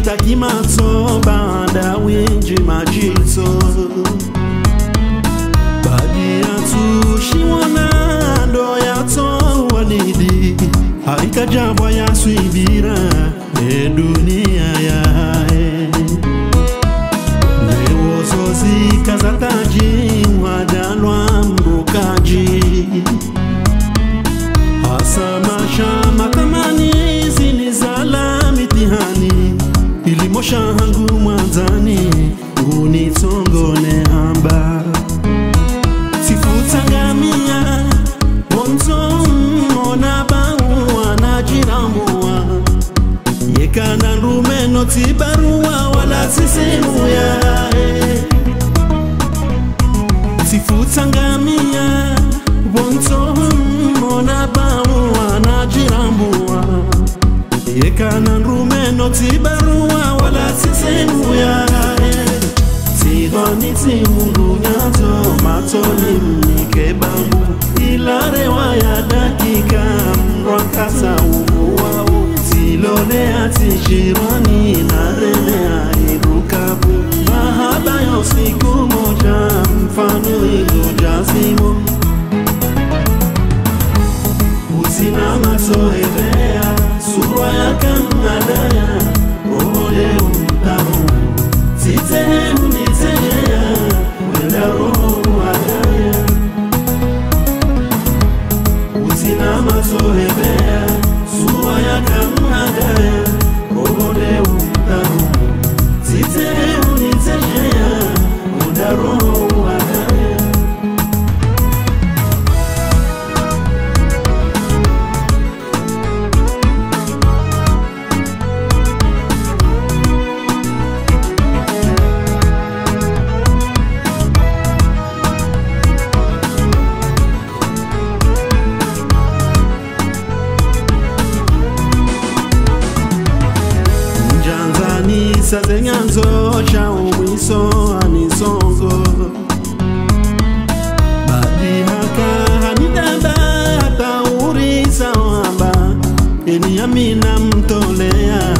takimato banda winji majizo badia tu shiwana ndo yato walidi harika jabwa ya suibira dunia ya lewozozi kazataji wadalwa mbukaji Asamasha matamani zinizala mitihani ilimosha hangu mwanzani unitongone hamba sifutangamia bonzo mona baua na jiramua yekana rumeno tibarua wala sisimu ya sifutangamia bonzo mona baua na jirambua yekana rumeno tibarua wala sisimu ya Tigoni timungu nyato matoli mnike bambu ilare waya dakika mrakasa ubuwao Tilole atishirani na rene airukabu mahaba yosiku moja mfano ilo jazimo Usina masohebea surwa ya kanadaya Ole umtamu Titene unitejea Wenda roho wadaya Usina masohebea surwa ya kanadaya Ole umtamu Titene unitejea Wenda roho wadaya Saze nyanzo cha umwiso anisongo Badi haka hanidaba hata urisa wamba Eni amina mtolea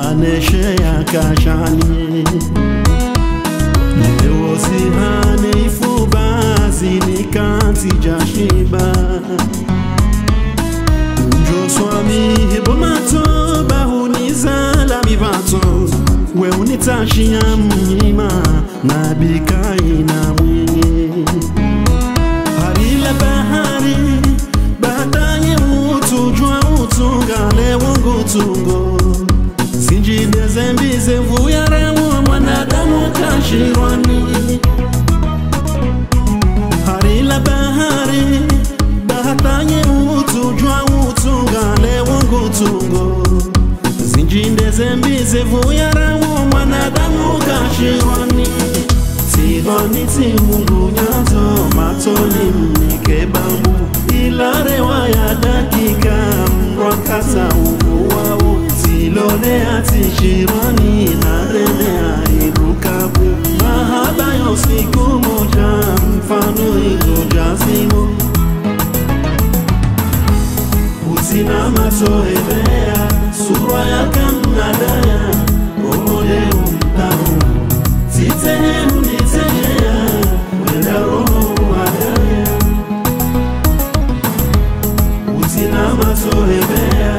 aneshe ya kashani Leo sihane ifuba zinikati jashiba Unjo swami hebo mato bahunizala mivato We unitashi ya mnyima na bikai na mwingi Harila bahari baadaye utujua utungale wangu tungo Sinjide zembize vuyarewa mwanadamu kashirwani Harila bahari baadaye utujua utungale wangu tungo Zinjinde zembize vuyarewa mwanadamu kashirwani Tigoni timungu nyazo matoli mnike bambu Ilare waya dakika mrakasa ubuwao Tilole atishirani na rene airukabu mahaba yosiku moja mfano ilo jazimo Usina masohebea surwa ya kanadaya Ole umtamu Titene unitejea Wenda roho wadaya Usina masohebea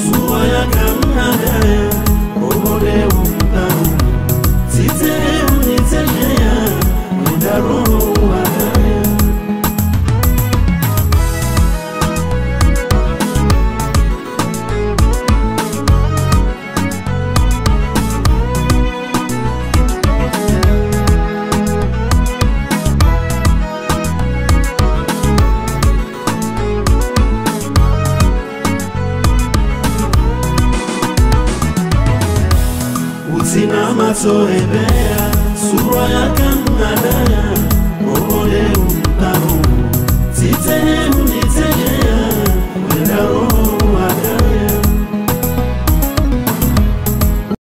surwa ya kanadaya Ole umtamu Titene unitejea Wenda roho wadaya Usina masohebea surwa ya kanadaya Ole